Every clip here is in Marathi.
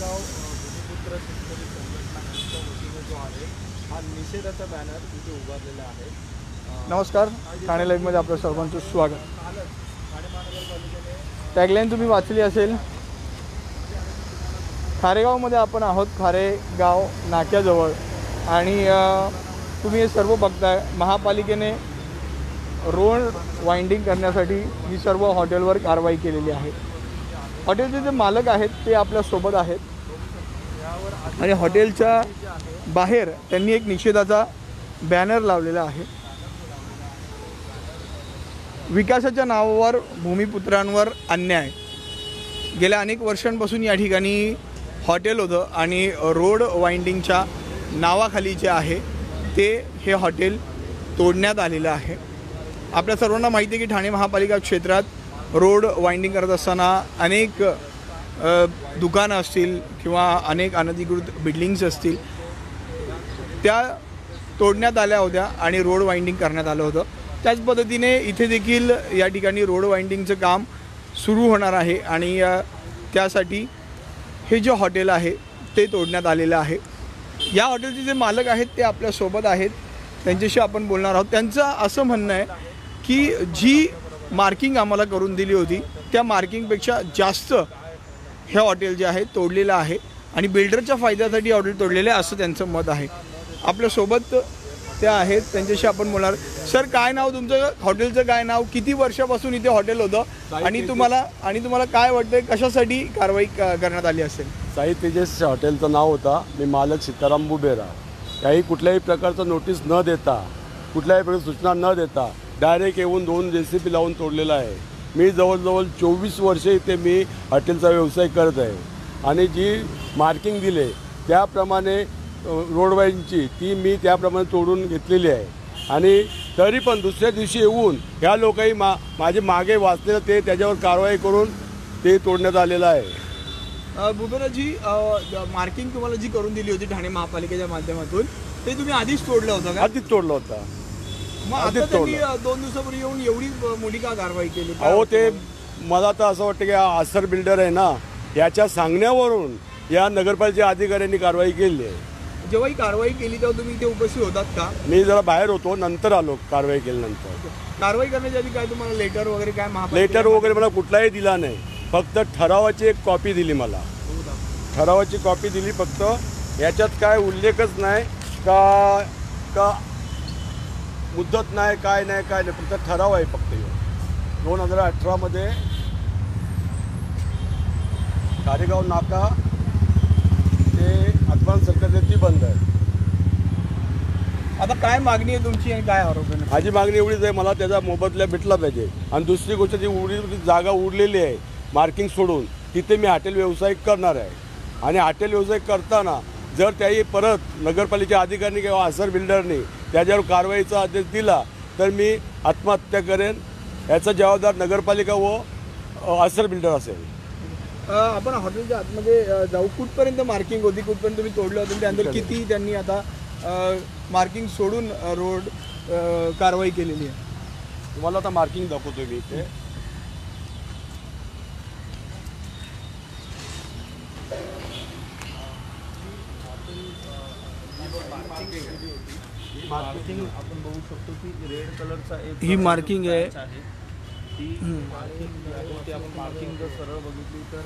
खारेगाव भूमिपुत्र शेतकरी संघटना यांच्या वतीने जो आहे हा निषेधाचा बॅनर तिथे उभारलेला आहे। नमस्कार, ठाणे लाईव्हमध्ये आपलं सर्वांचं स्वागत। ठाणे महानगरपालिकेने टॅगलाईन तुम्ही वाचली असेल, खारेगावमध्ये आपण आहोत, खारेगाव नाक्याजवळ। आणि तुम्ही हे सर्व बघताय, महापालिकेने रोड वाइंडिंग करण्यासाठी ही सर्व हॉटेलवर कारवाई केलेली आहे। हॉटेलचे जे मालक आहेत ते आपल्यासोबत आहेत आणि हॉटेलच्या बाहेर त्यांनी एक निषेधाचा बॅनर लावलेला आहे। विकासाच्या नावावर भूमिपुत्रांवर अन्याय। गेल्या अनेक वर्षांपासून या ठिकाणी हॉटेल होतं आणि रोड वाइंडिंगच्या नावाखाली जे आहे ते हे हॉटेल तोडण्यात आलेलं आहे। आपल्या सर्वांना माहिती आहे की ठाणे महापालिका क्षेत्रात रोड वाइंडिंग करत असताना अनेक दुकानं असतील किंवा अनेक अनधिकृत बिल्डिंग्स असतील त्या तोडण्यात आल्या होत्या आणि रोड वाइंडिंग करण्यात आलं होतं। त्याच पद्धतीने इथे देखील या ठिकाणी रोड वाइंडिंगचं काम सुरू होणार आहे आणि त्यासाठी हे जे हॉटेल आहे ते तोडण्यात आलेलं आहे। या हॉटेलचे जे मालक आहेत ते आपल्यासोबत आहेत, त्यांच्याशी आपण बोलणार आहोत। त्यांचं असं म्हणणं आहे की जी मार्किंग आम्हाला करून दिली होती त्या मार्किंगपेक्षा जास्त हे हॉटेल जे आहे तोडलेलं आहे आणि बिल्डरच्या फायद्यासाठी हॉटेल तोडलेलं आहे असं त्यांचं मत आहे। आपल्यासोबत ते आहेत, त्यांच्याशी आपण बोलणार। सर, काय नाव तुमचं, हॉटेलचं काय नाव, किती वर्षापासून इथे हॉटेल होतं आणि तुम्हाला काय वाटतं कशासाठी कारवाई करण्यात आली असेल? साई तेजस हॉटेलचं नाव होता। मी मालक सीताराम बुबेरा। काही कुठल्याही प्रकारचं नोटीस न देता, कुठल्याही प्रकारची सूचना न देता डायरेक्ट येऊन 2 JCB लावून तोडलेलं आहे। मी जवळजवळ 24 वर्षे इथे मी हॉटेलचा व्यवसाय करत आहे आणि जी मार्किंग दिले त्याप्रमाणे रोडवाईंची ती मी त्याप्रमाणे तोडून घेतलेली आहे आणि तरी पण दुसऱ्या दिवशी येऊन ह्या लोकही माझे मागे वाचलेलं ते त्याच्यावर कारवाई करून ते तोडण्यात आलेलं आहे। बुबेराजी, मार्किंग तुम्हाला जी करून दिली होती ठाणे महापालिकेच्या माध्यमातून ते तुम्ही आधीच तोडलं होतं का? आधीच तोडलं होतं। मग आता त्यांनी 2 दिवसापूर्वी येऊन एवढी मोठी का कारवाई केली? अहो, ते मला तर असं वाटतं की आसर बिल्डर आहे ना, याच्या सांगण्यावरून या नगरपालिकेच्या अधिकाऱ्यांनी कारवाई केली आहे। जेव्हा ही कारवाई केली तेव्हा तुम्ही इथे उपस्थित होतात का? मी जरा बाहेर होतो, नंतर आलो कारवाई केल्यानंतर। कारवाई करण्याच्या आधी काय तुम्हाला लेटर वगैरे काय लेटर वगैरे मला कुठलाही दिला नाही, फक्त ठरावाची एक कॉपी दिली मला। ठरावाची कॉपी दिली फक्त, याच्यात काय उल्लेखच नाही का मुद्दत नाही, काय नाही, फक्त ठराव आहे फक्त। 2018 मध्ये खारेगाव नाका ते आत्मान सरकारने ती बंद आहे। आता काय मागणी आहे तुमची आणि काय आरोप आहे? माझी मागणी एवढीच आहे, मला त्याचा मोबदला भेटला पाहिजे। आणि दुसरी गोष्ट, जी जागा उरलेली आहे मार्किंग सोडून, तिथे मी हॉटेल व्यवसाय करणार आहे आणि हॉटेल व्यवसाय करताना जर त्याही परत नगरपालिकेच्या अधिकाऱ्यांनी किंवा आसर बिल्डरनी त्याच्यावर कारवाईचा आदेश दिला तर मी आत्महत्या करेन। याचा जबाबदार नगरपालिका व आसर बिल्डर असेल। आपण हॉटेलच्या आतमध्ये जाऊ, कुठपर्यंत मार्किंग होती, कुठपर्यंत तुम्ही तोडलं होतं, त्यानंतर किती त्यांनी आता मार्किंग सोडून रोड कारवाई केलेली आहे? तुम्हाला आता मार्किंग दाखवतोय मी इथे। मार्किंग आपण बघू शकतो की रेड कलरचा एक ही मार्किंग आहे। ती मार्किंग आपण मार्किंग जर सरळ बघितली तर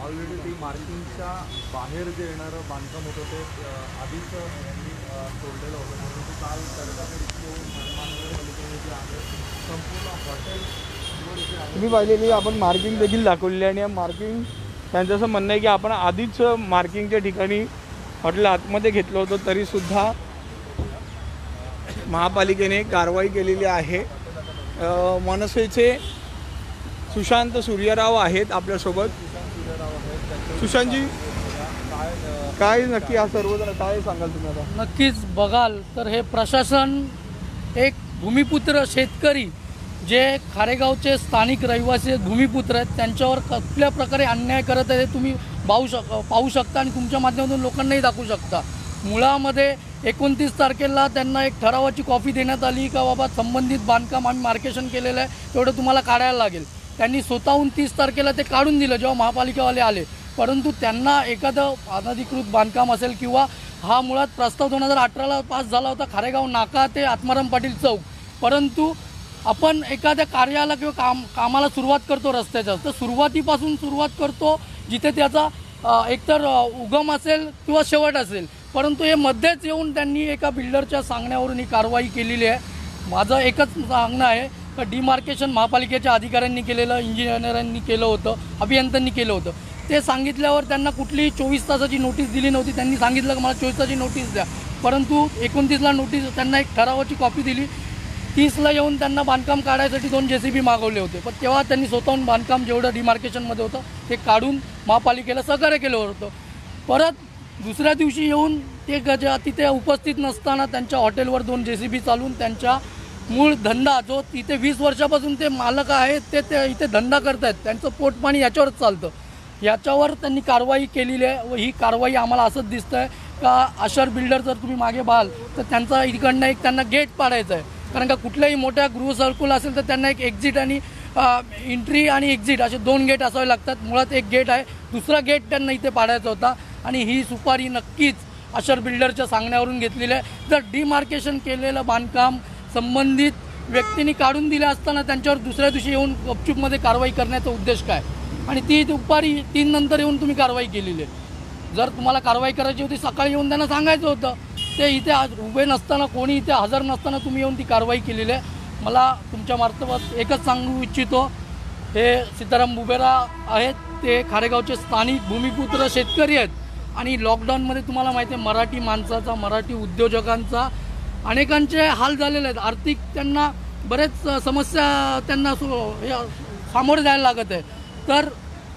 ऑलरेडी ती मार्किंगच्या बाहेर जे येणारं बांधकाम होतं ते आधीच यांनी तोडलेलं होतं। म्हणून ते काल तडकाफडकी येऊन महानगरपालिकेने जे आहे संपूर्ण हॉटेल तुम्ही पाहिलेली आपण मार्किंग देखील दाखवलेली आहे आणि मार्किंग त्यांचं असं म्हणणं आहे की आपण आधीच मार्किंगच्या ठिकाणी हॉटेल आतमध्ये घेतलं होतं तरीसुद्धा महापालिकेने कारवाई केलेली आहे। मनसेचे सुशांत सूर्यराव आहेत आपल्यासोबत। सुशांतजी, काय नक्की हा सर्वजण काय सांगाल तुम्ही आता? नक्कीच बघाल तर हे प्रशासन एक भूमिपुत्र शेतकरी जे खारेगावचे स्थानिक रहिवासी भूमिपुत्र आहेत त्यांच्यावर कुठल्या प्रकारे अन्याय करत आहे तुम्ही पाहू शकता आणि तुमच्या माध्यमातून लोकांनाही दाखवू शकता। मुळामध्ये 29 तारखेला त्यांना एक ठरावाची कॉपी देण्यात आली का बाबा संबंधित बांधकाम आम्ही मार्केशन केलेलं आहे तेवढं तुम्हाला काढायला लागेल। त्यांनी स्वतःहून 30 तारखेला ते काढून दिलं जेव्हा महापालिकेवाले आले, परंतु त्यांना एखादं अनधिकृत बांधकाम असेल किंवा हा मुळात प्रस्ताव 2018ला पास झाला होता खारेगाव नाका ते आत्माराम पाटील चौक, परंतु आपण एखाद्या कार्याला किंवा कामाला सुरुवात करतो रस्त्याच्या, तर सुरुवातीपासून सुरुवात करतो जिथे त्याचा एकतर उगम असेल किंवा शेवट असेल, परंतु हे मध्येच येऊन त्यांनी एका बिल्डरच्या सांगण्यावरून ही कारवाई केलेली आहे. माझं एकच सांगणं आहे का डिमार्केशन महापालिकेच्या अधिकाऱ्यांनी केलेलं, इंजिनियरांनी केलं होतं, अभियंत्यांनी केलं होतं. ते सांगितल्यावर त्यांना कुठलीही 24 तासाची नोटीस दिली नव्हती. त्यांनी सांगितलं की मला 24 तासाची नोटीस द्या, परंतु 29ला नोटीस, त्यांना एक ठरावाची कॉपी दिली. 30ला येऊन त्यांना बांधकाम काढायसाठी 2 JCB मागवले होते, पण तेव्हा त्यांनी स्वतःहून बांधकाम जेवढं डिमार्केशनमध्ये होतं ते काढून महापालिकेला सहकार्य केलं होतं. परत दुसऱ्या दिवशी येऊन ते तिथे उपस्थित नसताना त्यांच्या हॉटेलवर 2 JCB चालून त्यांच्या मूळ धंदा जो तिथे 20 वर्षापासून ते मालक आहेत ते इथे धंदा करत आहेत, त्यांचं पोटपाणी याच्यावरच चालतं, याच्यावर त्यांनी कारवाई केलेली आहे. व ही कारवाई आम्हाला असंच दिसतं आहे का अशर बिल्डर जर तुम्ही मागे पाहाल तर त्यांचा इकडनं एक त्यांना गेट पाडायचं आहे. कारण का कुठल्याही मोठ्या गृहसर्कुल असेल तर त्यांना एक एक्झिट आणि एंट्री आणि एक्झिट असे 2 गेट असावे लागतात. मुळात एक गेट आहे, दुसरा गेट त्यांना इथे पाडायचा होता आणि ही सुपारी नक्कीच अशर बिल्डरच्या सांगण्यावरून घेतलेली आहे. जर डिमार्केशन केलेलं बांधकाम संबंधित व्यक्तींनी काढून दिलं असताना त्यांच्यावर दुसऱ्या दिवशी येऊन गपचूपमध्ये कारवाई करण्याचा उद्देश काय, आणि ती दुपारी 3 नंतर येऊन तुम्ही कारवाई केलेली आहे. जर तुम्हाला कारवाई करायची होती सकाळी येऊन त्यांना सांगायचं होतं. ते इथे आज उभे नसताना, कोणी इथे हजर नसताना तुम्ही येऊन ती कारवाई केलेली आहे. मला तुमच्या मार्फत एकच सांगू इच्छितो, हे सीताराम बुबेरा आहेत, ते खारेगावचे स्थानिक भूमिपुत्र शेतकरी आहेत आणि लॉकडाऊनमध्ये तुम्हाला माहिती आहे मराठी माणसाचा, मराठी उद्योजकांचा अनेकांचे हाल झालेले आहेत. आर्थिक त्यांना बरेच समस्या त्यांना सामोरे जायला लागत आहे. तर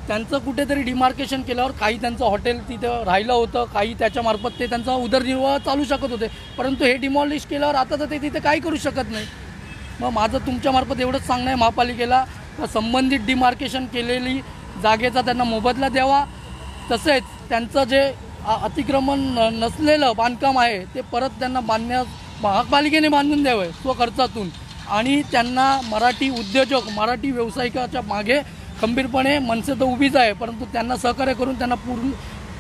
त्यांचं कुठेतरी डिमार्केशन केल्यावर काही त्यांचं हॉटेल तिथं राहिलं होतं, काही त्याच्यामार्फत ते त्यांचा उदरनिर्वाह चालू शकत होते, परंतु हे डिमॉलिश केल्यावर आता तर ते तिथे काही करू शकत नाही. मग माझं तुमच्यामार्फत एवढंच सांगणं आहे महापालिकेला का संबंधित डिमार्केशन केलेली जागेचा त्यांना मोबदला द्यावा, तसेच त्यांचं जे अतिक्रमण नसलेलं बांधकाम आहे ते परत त्यांना बांधण्यास महापालिकेने बांधून द्यावं स्वखर्चातून, आणि त्यांना मराठी उद्योजक, मराठी व्यावसायिकाच्या मागे खंबीरपणे मनसे तर उभीच आहे, परंतु त्यांना सहकार्य करून त्यांना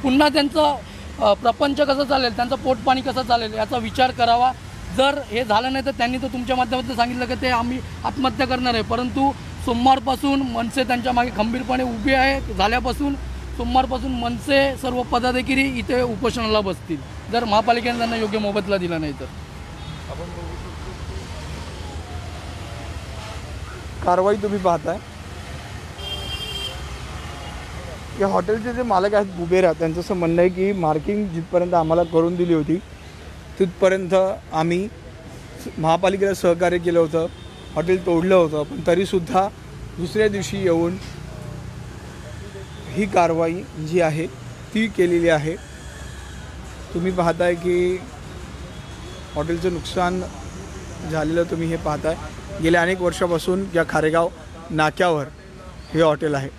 पुन्हा त्यांचं प्रपंच कसं चालेल, त्यांचं पोटपाणी कसं चालेल याचा विचार करावा. जर हे झालं नाही तर त्यांनी तर तुमच्या माध्यमातून सांगितलं की ते आम्ही आत्महत्या करणार आहे, परंतु सोमवारपासून मनसे त्यांच्या मागे खंबीरपणे उभी आहे. झाल्यापासून सोमवारपासून मनसे सर्व पदाधिकारी इथे उपोषणाला बसतील जर महापालिकेने त्यांना योग्य मोबदला दिला नाही तर. कारवाई तुम्ही पाहताय. या हॉटेलचे जे मालक आहेत बुबेरा, त्यांचं असं म्हणणं आहे की मार्किंग जिथपर्यंत आम्हाला करून दिली होती तिथपर्यंत आम्ही महापालिकेला सहकार्य केलं होतं, हॉटेल तोडलं होतं, पण तरीसुद्धा दुसऱ्या दिवशी येऊन ही कारवाई जी आहे ती केलेली आहे. तुम्ही पाहताय की हॉटेलचं नुकसान झालेलं तुम्ही हे पाहताय. गेल्या अनेक वर्षापासून या खारेगाव नाक्यावर हे हॉटेल आहे.